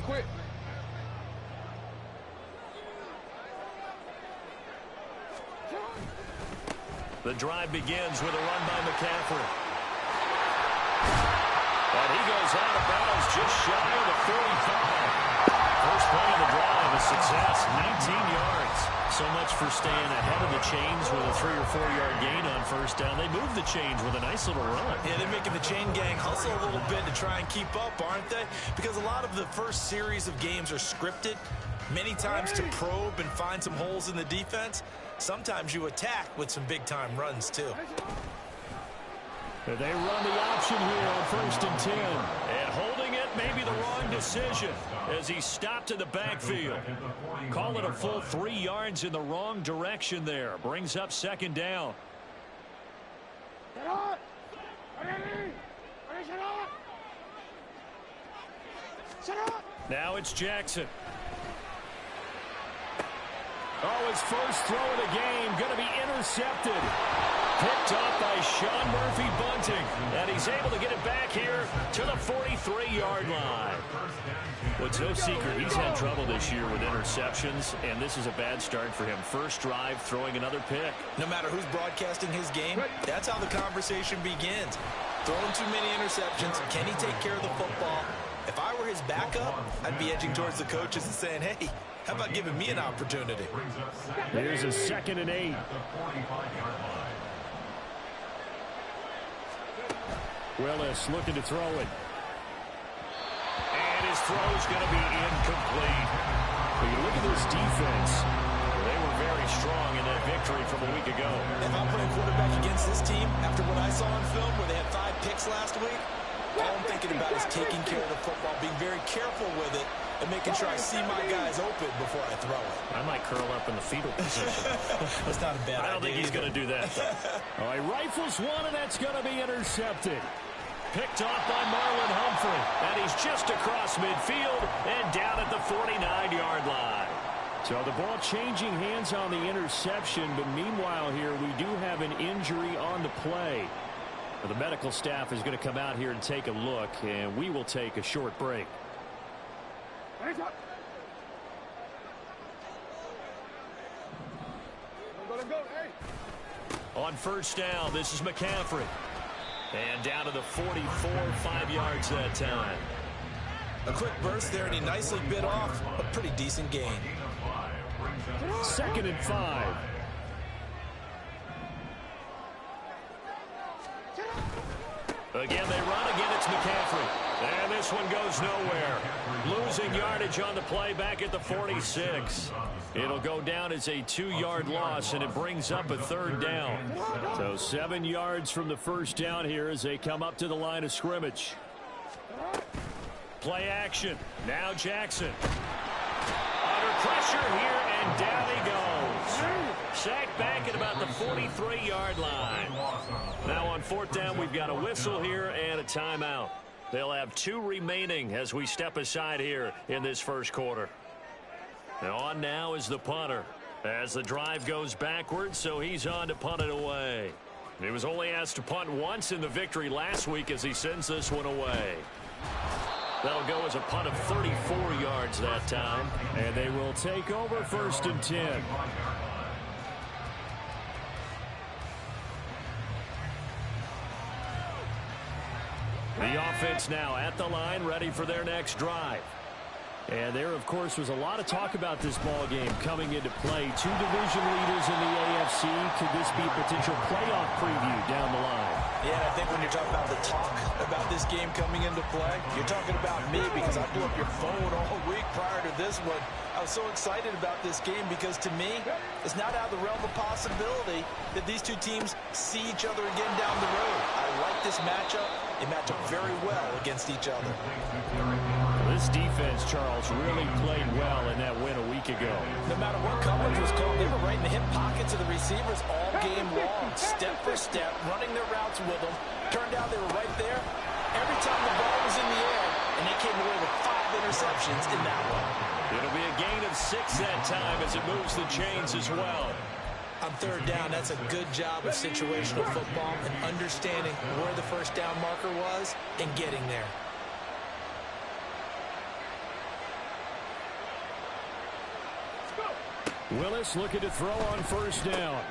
quit. The drive begins with a run by McCaffrey. And he goes out of bounds just shy of the 45. First play of the drive, a success, 19 yards. So much for staying ahead of the chains with a 3 or 4 yard gain on first down. They move the chains with a nice little run. Yeah, they're making the chain gang hustle a little bit to try and keep up, aren't they? Because a lot of the first series of games are scripted, many times to probe and find some holes in the defense. Sometimes you attack with some big-time runs, too. They run the option here on 1st and 10. And holding it may be the wrong decision as he stopped in the backfield. Call it a full 3 yards in the wrong direction there. Brings up 2nd down. Now it's Jackson. Oh, his first throw of the game going to be intercepted. Picked up by Sean Murphy-Bunting. And he's able to get it back here to the 43-yard line. What's no secret, he's had trouble this year with interceptions, and this is a bad start for him. First drive, throwing another pick. No matter who's broadcasting his game, that's how the conversation begins. Throwing too many interceptions. Can he take care of the football? If I were his backup, I'd be edging towards the coaches and saying, hey, how about giving me an opportunity? Here's a 2nd and 8. Willis looking to throw it. And his throw's going to be incomplete. But you look at this defense. They were very strong in that victory from a week ago. If I'm playing quarterback against this team, after what I saw on film where they had 5 picks last week, all I'm thinking about is taking care of the football, being very careful with it, and making sure I see my guys open before I throw it. I might curl up in the fetal position. That's not a bad idea. I don't think he's going to do that, though. All right, rifles one, and that's going to be intercepted. Picked off by Marlon Humphrey, and he's just across midfield and down at the 49-yard line. So the ball changing hands on the interception, but meanwhile here we do have an injury on the play. The medical staff is going to come out here and take a look, and we will take a short break. On 1st down, this is McCaffrey. And down to the 44, 5 yards that time. A quick burst there, and he nicely bit off a pretty decent gain. 2nd and 5. Again, they run. Again, it's McCaffrey. And this one goes nowhere. Losing yardage on the play back at the 46. It'll go down as a 2-yard loss, and it brings up a 3rd down. So 7 yards from the first down here as they come up to the line of scrimmage. Play action. Now Jackson. Under pressure here, and down he goes. Sacked back at about the 43-yard line. Now on 4th down, we've got a whistle here and a timeout. They'll have 2 remaining as we step aside here in this first quarter. Now on now is the punter as the drive goes backwards, so he's on to punt it away. He was only asked to punt once in the victory last week as he sends this one away. That'll go as a punt of 34 yards that time, and they will take over 1st and 10. The offense now at the line, ready for their next drive. And there, of course, was a lot of talk about this ball game coming into play. 2 division leaders in the AFC. Could this be a potential playoff preview down the line? Yeah, I think when you're talking about the talk about this game coming into play, you're talking about me because I blew up your phone all week prior to this one. I was so excited about this game because, to me, it's not out of the realm of possibility that these 2 teams see each other again down the road. I like this matchup. They match up very well against each other. This defense, Charles, really played well in that win a week ago. No matter what coverage was called, they were right in the hip pockets of the receivers all game long, step for step, running their routes with them. Turned out they were right there every time the ball was in the air, and they came away with 5 interceptions in that one. It'll be a gain of 6 that time as it moves the chains as well. On 3rd down, that's a good job of situational football and understanding where the first down marker was and getting there. Willis looking to throw on first down.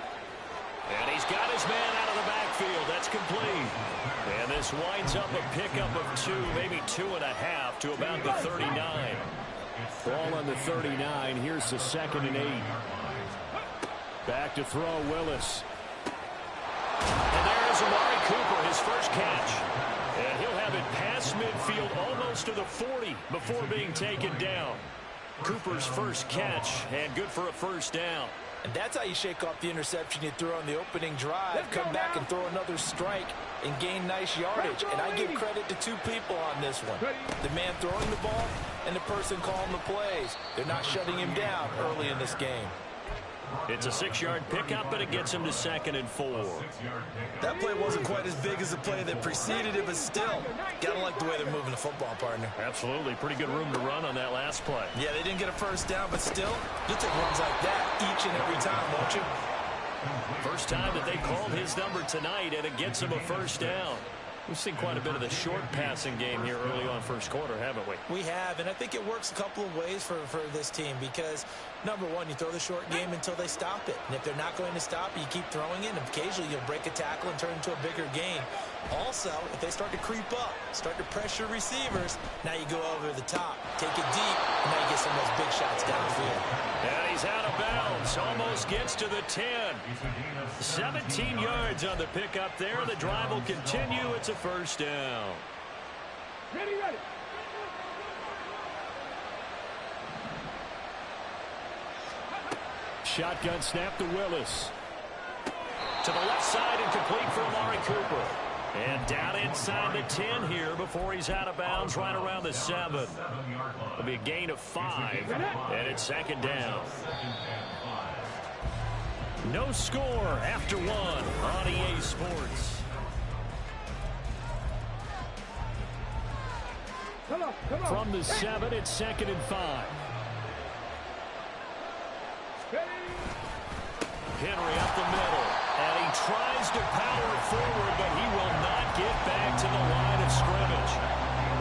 And he's got his man out of the backfield. That's complete. And this winds up a pickup of 2, maybe 2.5 to about the 39. Ball on the 39. Here's the 2nd and 8. Back to throw, Willis. And there's Amari Cooper, his first catch. And he'll have it past midfield almost to the 40 before being taken down. Cooper's first catch, and good for a first down. And that's how you shake off the interception you threw on the opening drive. Come back and throw another strike and gain nice yardage. And I give credit to 2 people on this one. The man throwing the ball and the person calling the plays. They're not shutting him down early in this game. It's a 6-yard pickup, but it gets him to 2nd and 4. That play wasn't quite as big as the play that preceded it, but still, gotta like the way they're moving the football, partner. Absolutely. Pretty good room to run on that last play. Yeah, they didn't get a first down, but still, you'll take runs like that each and every time, won't you? First time that they called his number tonight, and it gets him a first down. We've seen quite a bit of the short passing game here early on first quarter, haven't we? We have, and I think it works a couple of ways for this team because, number one, you throw the short game until they stop it. And if they're not going to stop it, you keep throwing it, and occasionally you'll break a tackle and turn into a bigger gain. Also, if they start to creep up, start to pressure receivers, now you go over the top, take it deep, and now you get some of those big shots downfield. And he's out of bounds, almost gets to the 10. 17 yards on the pickup there. The drive will continue. It's a first down. Ready. Shotgun snap to Willis. To the left side and complete for Amari Cooper. And down inside the 10 here before he's out of bounds right around the 7. It'll be a gain of 5, and it's 2nd down. No score after 1 on EA Sports. Come on. From the 7, it's 2nd and 5. Henry up the middle, and he tries to power forward, but he will not get back to the line of scrimmage.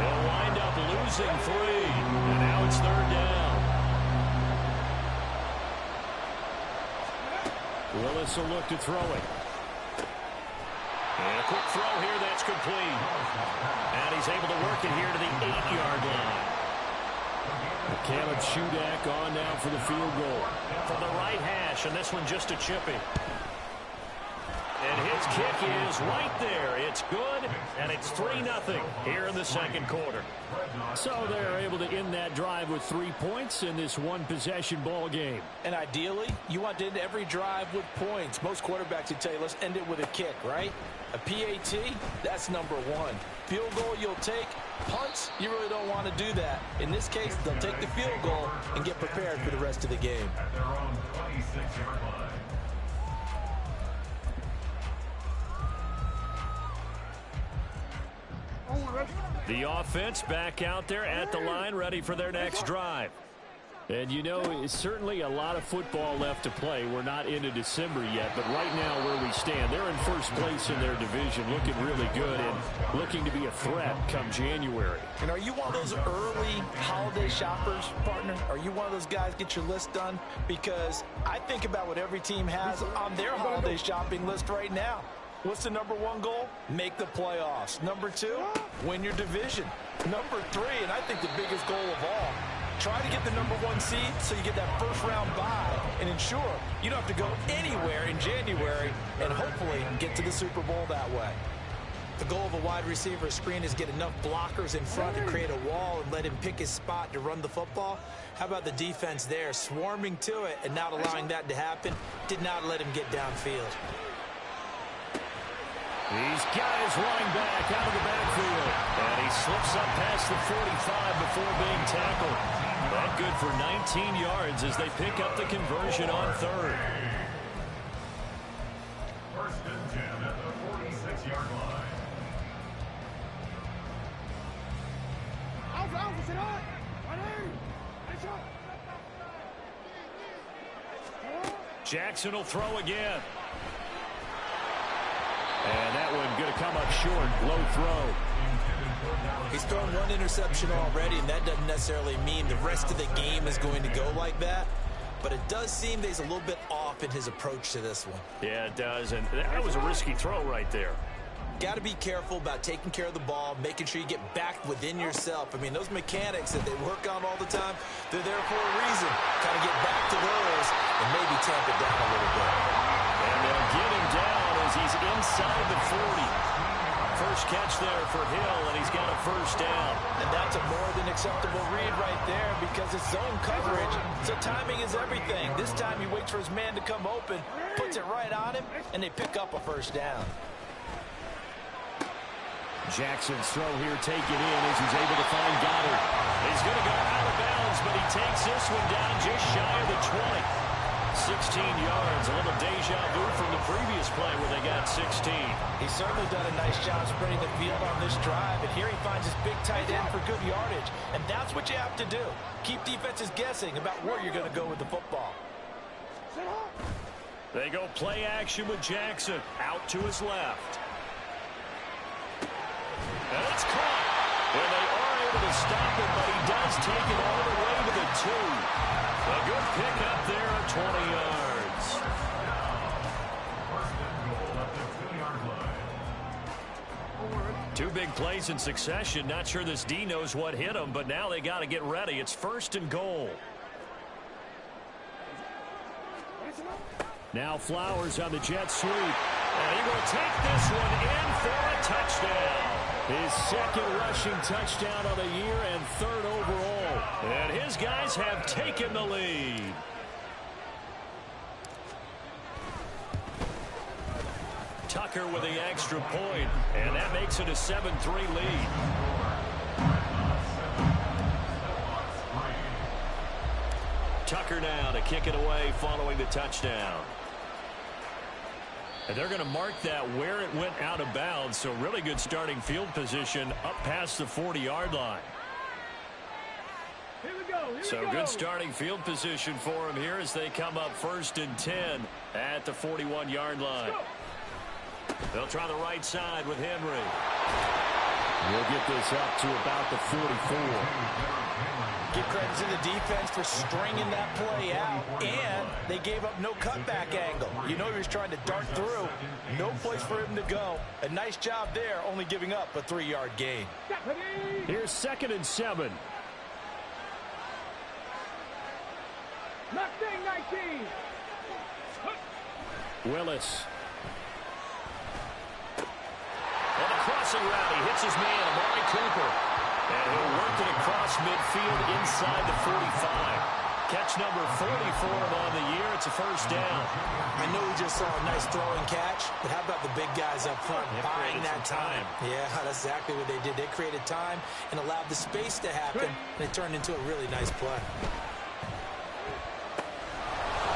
They'll wind up losing 3, and now it's 3rd down. Willis will look to throw it. And a quick throw here, that's complete. And he's able to work it here to the 8-yard line. Caleb Shudak on now for the field goal. From the right hash, and this one just a chippy. And his kick is right there. It's good, and it's 3-0 here in the 2nd quarter. So they're able to end that drive with 3 points in this one-possession ball game. And ideally, you want to end every drive with points. Most quarterbacks would tell you, let's end it with a kick, right? A PAT, that's number 1. Field goal you'll take. Punts, you really don't want to do that. In this case, they'll take the field goal and get prepared for the rest of the game. At their own 26-yard line. The offense back out there at the line, ready for their next drive. And you know, it's certainly a lot of football left to play. We're not into December yet, but right now where we stand, they're in first place in their division, looking really good and looking to be a threat come January. And are you one of those early holiday shoppers, partner? Are you one of those guys get your list done? Because I think about what every team has on their holiday shopping list right now. What's the number 1 goal? Make the playoffs. Number 2, win your division. Number 3, and I think the biggest goal of all, try to get the number 1 seed so you get that first-round bye and ensure you don't have to go anywhere in January and hopefully get to the Super Bowl that way. The goal of a wide receiver screen is get enough blockers in front to create a wall and let him pick his spot to run the football. How about the defense there, swarming to it and not allowing that to happen? Did not let him get downfield. He's got his running back out of the backfield. And he slips up past the 45 before being tackled. That good for 19 yards as they pick up the conversion on 3rd. 1st and 10 at the 46-yard line. Jackson will throw again. And that one going to come up short. Low throw. He's thrown 1 interception already, and that doesn't necessarily mean the rest of the game is going to go like that. but it does seem that he's a little bit off in his approach to this one. Yeah, it does, and that was a risky throw right there. Got to be careful about taking care of the ball, making sure you get back within yourself. I mean, those mechanics that they work on all the time, they're there for a reason. Kind of get back to those and maybe tamp it down a little bit. And they'll get him down as he's inside the 40. First catch there for Hill, and he's got a first down. And that's a more than acceptable read right there because it's zone coverage, so timing is everything. This time he waits for his man to come open, puts it right on him, and they pick up a first down. Jackson's throw here taken in as he's able to find Goddard. He's going to go out of bounds, but he takes this one down just shy of the 20. 16 yards, a little deja vu from the previous play where they got 16. He's certainly done a nice job spreading the field on this drive, and here he finds his big tight end for good yardage, and that's what you have to do. Keep defenses guessing about where you're going to go with the football. They go play action with Jackson out to his left. And it's caught. And they are able to stop it, but he does take it all the way to the 2. A good pick up there of 20 yards. First and goal at the 2-yard line. Two big plays in succession. Not sure this D knows what hit him, but now they got to get ready. It's first and goal. Now Flowers on the jet sweep. And he will take this one in for a touchdown. His second rushing touchdown of the year and third overall. And his guys have taken the lead. Tucker with the extra point, and that makes it a 7-3 lead. Tucker now to kick it away following the touchdown. And they're going to mark that where it went out of bounds, so really good starting field position up past the 40-yard line. So good starting field position for them here as they come up first and 10 at the 41-yard line. They'll try the right side with Henry. We'll get this up to about the 44. Give credit to the defense for stringing that play out, and they gave up no cutback angle. You know he was trying to dart through. No place for him to go. A nice job there, only giving up a 3-yard gain. Here's 2nd and 7. Mustang 19. Willis. On the crossing route, he hits his man, Amari Cooper. And he'll work it across midfield inside the 45. Catch number 40 for him on the year. It's a first down. I know we just saw a nice throwing catch, but how about the big guys up front buying that time? Yeah, that's exactly what they did. They created time and allowed the space to happen, and it turned into a really nice play.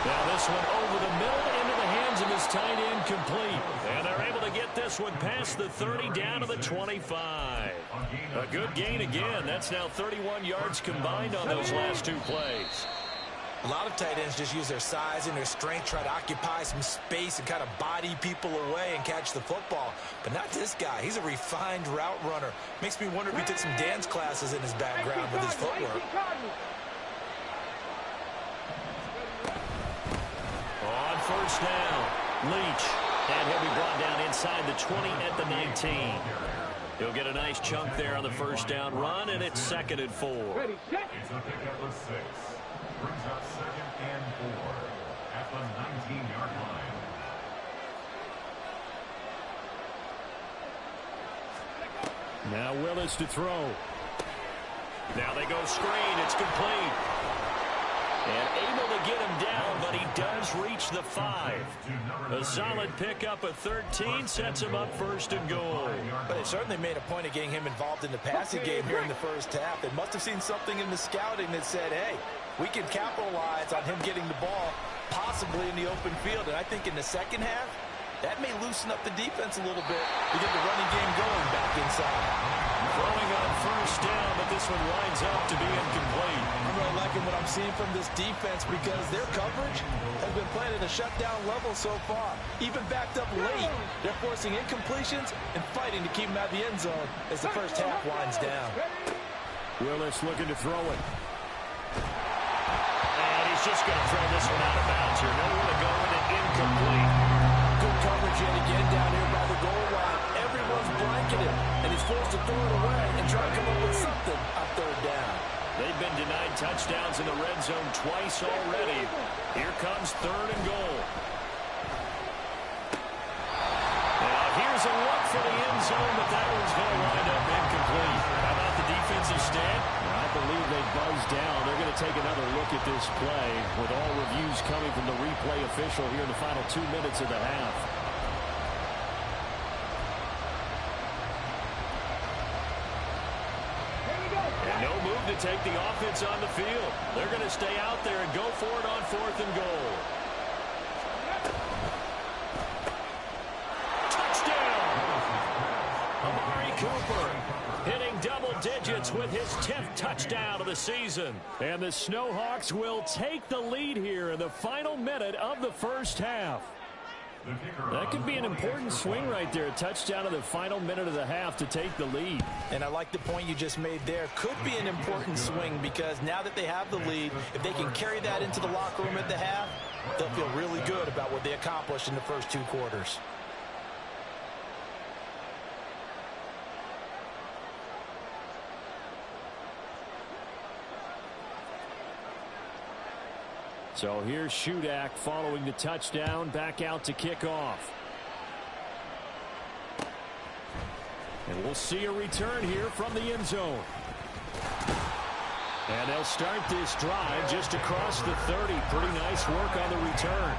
Now this one over the middle into the hands of his tight end complete. And they're able to get this one past the 30 down to the 25. A good gain again. That's now 31 yards combined on those last two plays. A lot of tight ends just use their size and their strength, try to occupy some space and kind of body people away and catch the football. But not this guy. He's a refined route runner. Makes me wonder if he took some dance classes in his background with his footwork. On first down, Leach. And he'll be brought down inside the 20 at the 19. He'll get a nice chunk there on the first down run, and it's 2nd and 4. It's a pickup of 6. Brings up 2nd and 4 at the 19-yard line. Now Willis to throw. Now they go screen. It's complete. And able to get him down, but he does reach the 5. A solid pickup of 13 sets him up first and goal. But it certainly made a point of getting him involved in the passing game here in the first half. They must have seen something in the scouting that said, hey, we can capitalize on him getting the ball possibly in the open field. And I think in the second half, that may loosen up the defense a little bit to get the running game going back inside. Throwing on first down, but this one winds up to be incomplete. I'm really liking what I'm seeing from this defense because their coverage has been playing at a shutdown level so far. Even backed up late, they're forcing incompletions and fighting to keep them out of the end zone as the first half winds down. Willis looking to throw it. And he's just going to throw this one out of bounds here. Nowhere to go with it, incomplete. Good coverage yet again down here by the goal line. Everyone's blanketed, and he's forced to throw it away and try to come up with something on third down. They've been denied touchdowns in the red zone twice already. Here comes third and goal. Now here's a look for the end zone, but that one's going to wind up incomplete. How about the defensive stand? I believe they buzzed down. They're going to take another look at this play with all reviews coming from the replay official here in the final 2 minutes of the half. And no move to take the offense on the field. They're going to stay out there and go for it on fourth and goal. Touchdown! Amari Cooper hitting double digits with his 10th touchdown of the season. And the Snowhawks will take the lead here in the final minute of the first half. That could be an important swing right there. A touchdown in the final minute of the half to take the lead. And I like the point you just made there. Could be an important swing because now that they have the lead, if they can carry that into the locker room at the half, they'll feel really good about what they accomplished in the first 2 quarters. So here's Shudak following the touchdown, back out to kick off. And we'll see a return here from the end zone. And they'll start this drive just across the 30. Pretty nice work on the return.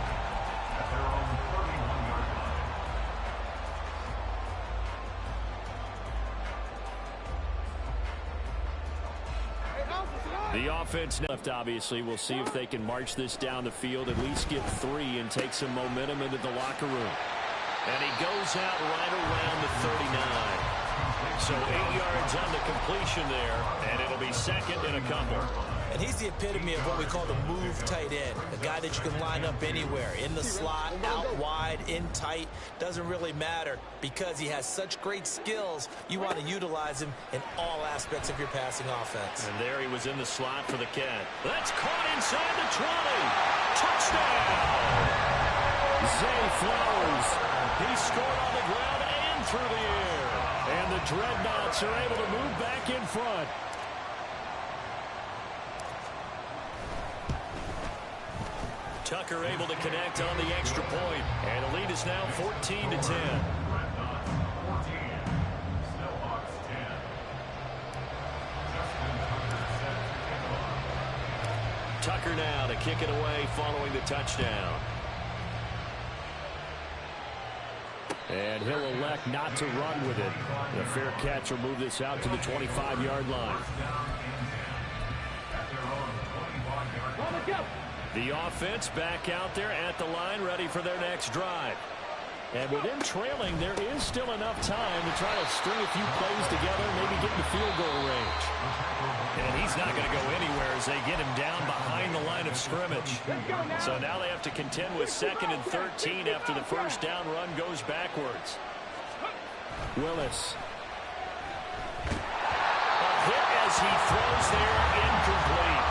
The offense left, obviously. We'll see if they can march this down the field, at least get 3 and take some momentum into the locker room. And he goes out right around the 39. So 8 yards on the completion there, and it'll be second and a couple. And he's the epitome of what we call the move tight end, a guy that you can line up anywhere, in the slot, out wide, in tight, doesn't really matter because he has such great skills. You want to utilize him in all aspects of your passing offense. And there he was in the slot for the catch. That's caught inside the 20. Touchdown! Zay Flowers. He scored on the ground and through the air. And the Dreadnoughts are able to move back in front. Tucker able to connect on the extra point. And the lead is now 14-10. Tucker now to kick it away following the touchdown. And he'll elect not to run with it. The fair catch will move this out to the 25-yard line. The offense back out there at the line, ready for their next drive. And with them trailing, there is still enough time to try to string a few plays together, maybe get in the field goal range. And he's not going to go anywhere as they get him down behind the line of scrimmage. So now they have to contend with 2nd and 13 after the first down run goes backwards. Willis. A hit as he throws there, incomplete.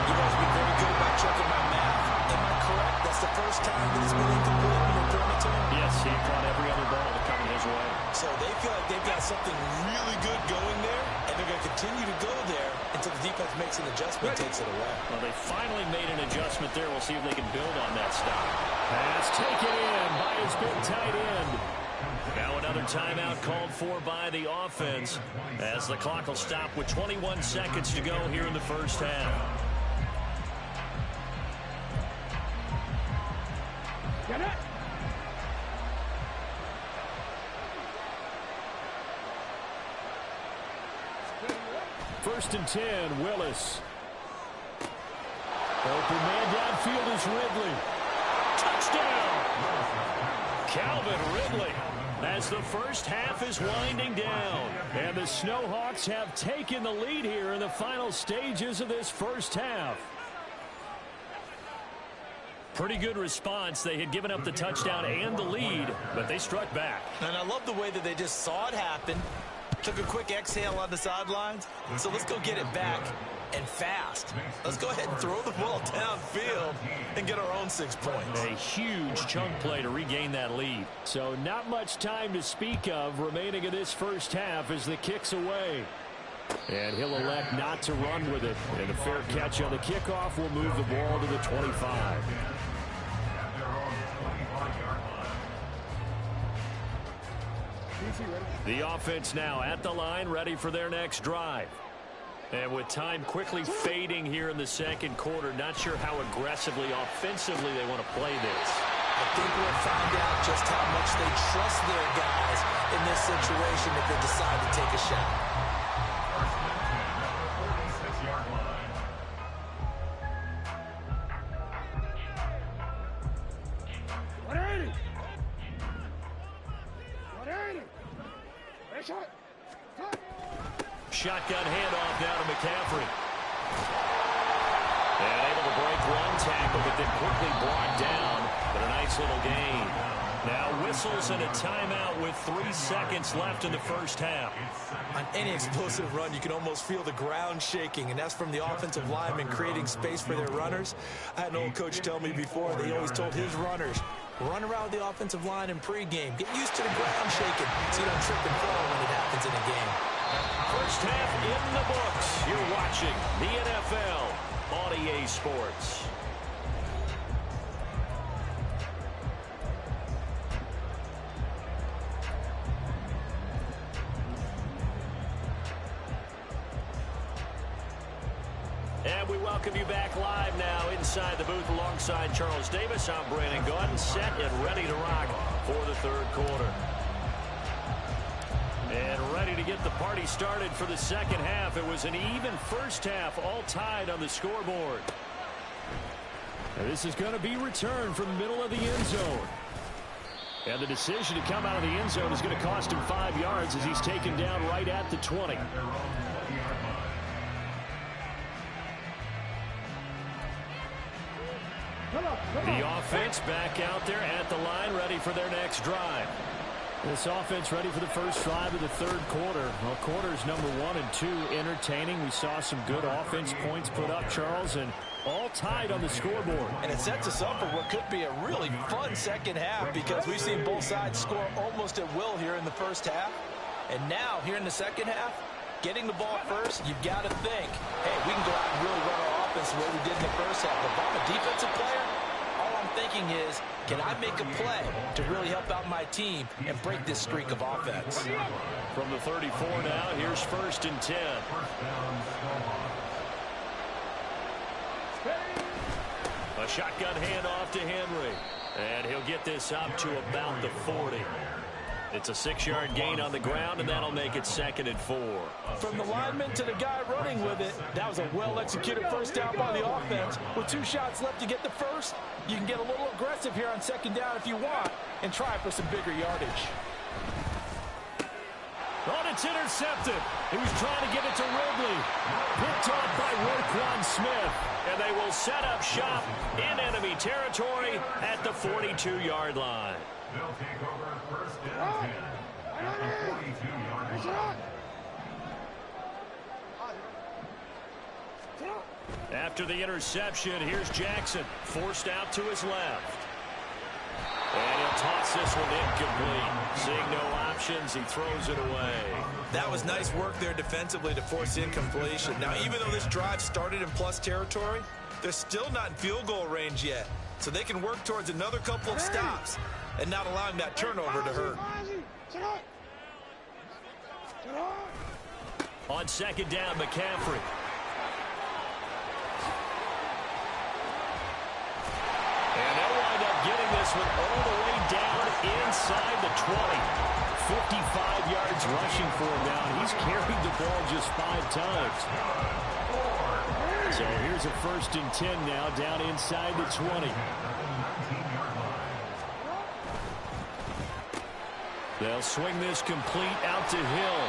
You guys be very good about checking my math. Am I correct? That's the first time that it's been incomplete when you're throwing it to him? Yes, he caught every other ball that coming his way. So they feel like they've got something really good going there, and they're going to continue to go there until the defense makes an adjustment, takes it away. Well, they finally made an adjustment there. We'll see if they can build on that stop. Pass taken in by his big tight end. Now another timeout called for by the offense as the clock will stop with 21 seconds to go here in the first half. Get it! First and 10, Willis. Open man downfield is Ridley. Touchdown! Calvin Ridley as the first half is winding down. And the Snowhawks have taken the lead here in the final stages of this first half. Pretty good response. They had given up the touchdown and the lead, but they struck back. And I love the way that they just saw it happen, took a quick exhale on the sidelines. So let's go get it back. and fast. Let's go ahead and throw the ball downfield and get our own 6 points. A huge chunk play to regain that lead. So not much time to speak of remaining in this first half as the kick's away. And he'll elect not to run with it. And a fair catch on the kickoff will move the ball to the 25. The offense now at the line, ready for their next drive. And with time quickly fading here in the second quarter, not sure how aggressively, offensively they want to play this. I think we'll find out just how much they trust their guys in this situation if they decide to take a shot. Shotgun handoff now to McCaffrey. And able to break one tackle, but then quickly brought down. But a nice little gain. Now whistles and a timeout with 3 seconds left in the first half. On any explosive run, you can almost feel the ground shaking, and that's from the offensive linemen creating space for their runners. I had an old coach tell me before, they always told his runners, run around the offensive line in pregame. Get used to the ground shaking so you don't trip and fall when it happens in a game. First half in the books. You're watching the NFL on EA Sports. And we welcome you back live now inside the booth alongside Charles Davis. I'm Brandon Gaudin, set and ready to rock for the third quarter. And ready to get the party started for the second half. It was an even first half, all tied on the scoreboard. And this is going to be returned from the middle of the end zone. And the decision to come out of the end zone is going to cost him 5 yards as he's taken down right at the 20. The offense back out there at the line, ready for their next drive. This offense ready for the first drive of the third quarter. Well, quarters number 1 and 2 entertaining. We saw some good offense points put up, Charles, and all tied on the scoreboard. And it sets us up for what could be a really fun second half because we've seen both sides score almost at will here in the first half. And now, here in the second half, getting the ball first, you've got to think, hey, we can go out and really run our offense the way we did in the first half. But if I'm a defensive player, all I'm thinking is, can I make a play to really help out my team and break this streak of offense? From the 34 now, here's 1st and 10. A shotgun handoff to Henry. And he'll get this up to about the 40. It's a 6-yard gain on the ground, and that'll make it 2nd and 4. From the lineman to the guy running with it, that was a well-executed first down by the offense. With 2 shots left to get the first, you can get a little aggressive here on 2nd down if you want and try for some bigger yardage. Oh, it's intercepted. He was trying to get it to Ridley. Picked off by Roquan Smith. And they will set up shop in enemy territory at the 42-yard line. They'll take over 1st and 10 at the 42-yard line. After the interception, here's Jackson, forced out to his left. And he'll toss this one incomplete. Seeing no options, he throws it away. That was nice work there defensively to force incompletion. Now, even though this drive started in plus territory, they're still not in field goal range yet. So they can work towards another couple of stops and not allowing that turnover to hurt. On 2nd down, McCaffrey. And they'll wind up getting this one all the way down inside the 20. 55 yards rushing for him now. He's carried the ball just 5 times. So here's a 1st and 10 now down inside the 20. They'll swing this complete out to Hill.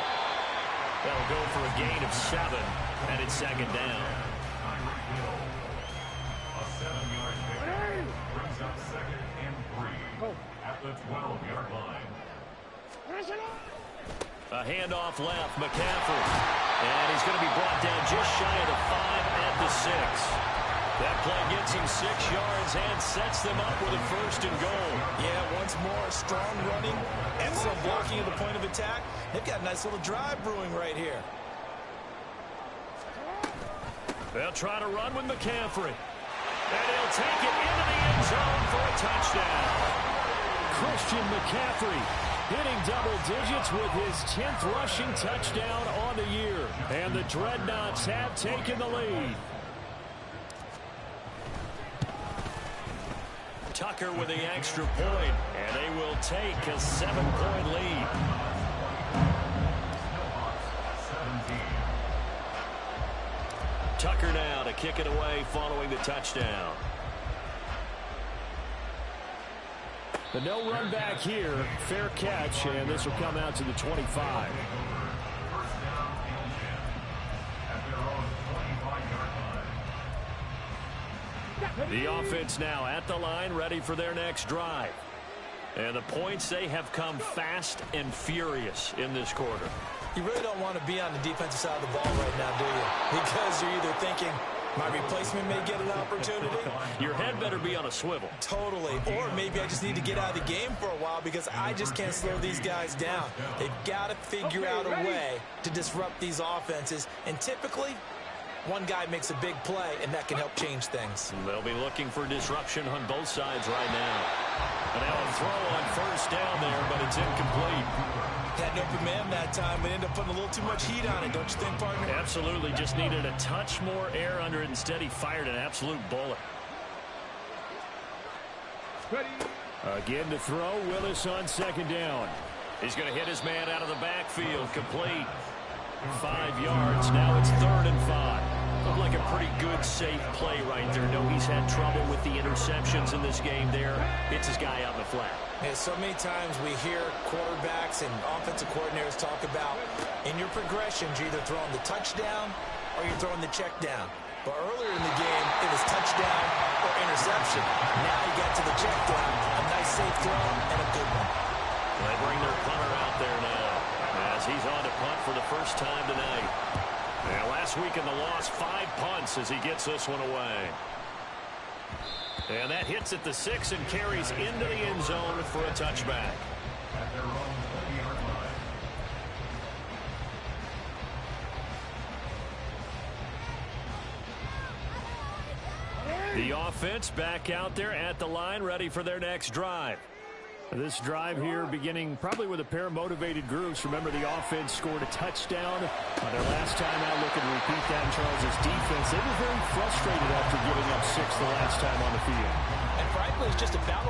That'll go for a gain of 7, and it's 2nd down. A 7-yard gain brings up 2nd and 3 at the 12-yard line. A handoff left, McCaffrey. And he's going to be brought down just shy of the 5 at the 6. That play gets him 6 yards and sets them up with a 1st and goal. Yeah, once more, strong running, excellent blocking at the point of attack. They've got a nice little drive brewing right here. They'll try to run with McCaffrey. And he'll take it into the end zone for a touchdown. Christian McCaffrey hitting double digits with his 10th rushing touchdown on the year. And the Dreadnoughts have taken the lead. Tucker with the extra point, and they will take a 7-point lead. Tucker now to kick it away following the touchdown. The no run back here, fair catch, and this will come out to the 25. The offense now at the line, ready for their next drive. And the points, they have come fast and furious in this quarter. You really don't want to be on the defensive side of the ball right now, do you? Because you're either thinking, my replacement may get an opportunity. Your head better be on a swivel. Totally. Or maybe I just need to get out of the game for a while because I just can't slow these guys down. They've got to figure out a way to disrupt these offenses. And typically, one guy makes a big play, and that can help change things. They'll be looking for disruption on both sides right now. And now a throw on 1st down there, but it's incomplete. Had an open man that time, but ended up putting a little too much heat on it, don't you think, partner? Absolutely. Just needed a touch more air under it. Instead, he fired an absolute bullet. Again to throw, Willis on 2nd down. He's going to hit his man out of the backfield. Complete. 5 yards. Now it's 3rd and 5. Looked like a pretty good, safe play right there. No, he's had trouble with the interceptions in this game there. Hits his guy out in the flat. Yeah, so many times we hear quarterbacks and offensive coordinators talk about in your progressions, you're either throwing the touchdown or you're throwing the check down. But earlier in the game, it was touchdown or interception. Now you got to the check down. A nice, safe throw and a good one. They bring their punter out there now as he's on to punt for the first time tonight. Now, last week in the loss, 5 punts as he gets this one away. And that hits at the 6 and carries into the end zone for a touchback. The offense back out there at the line, ready for their next drive. This drive here beginning probably with a pair of motivated groups. Remember, the offense scored a touchdown on their last time out. Looking to repeat that in Charles' defense. They were very frustrated after giving up 6 the last time on the field. And frankly, it's just a battle.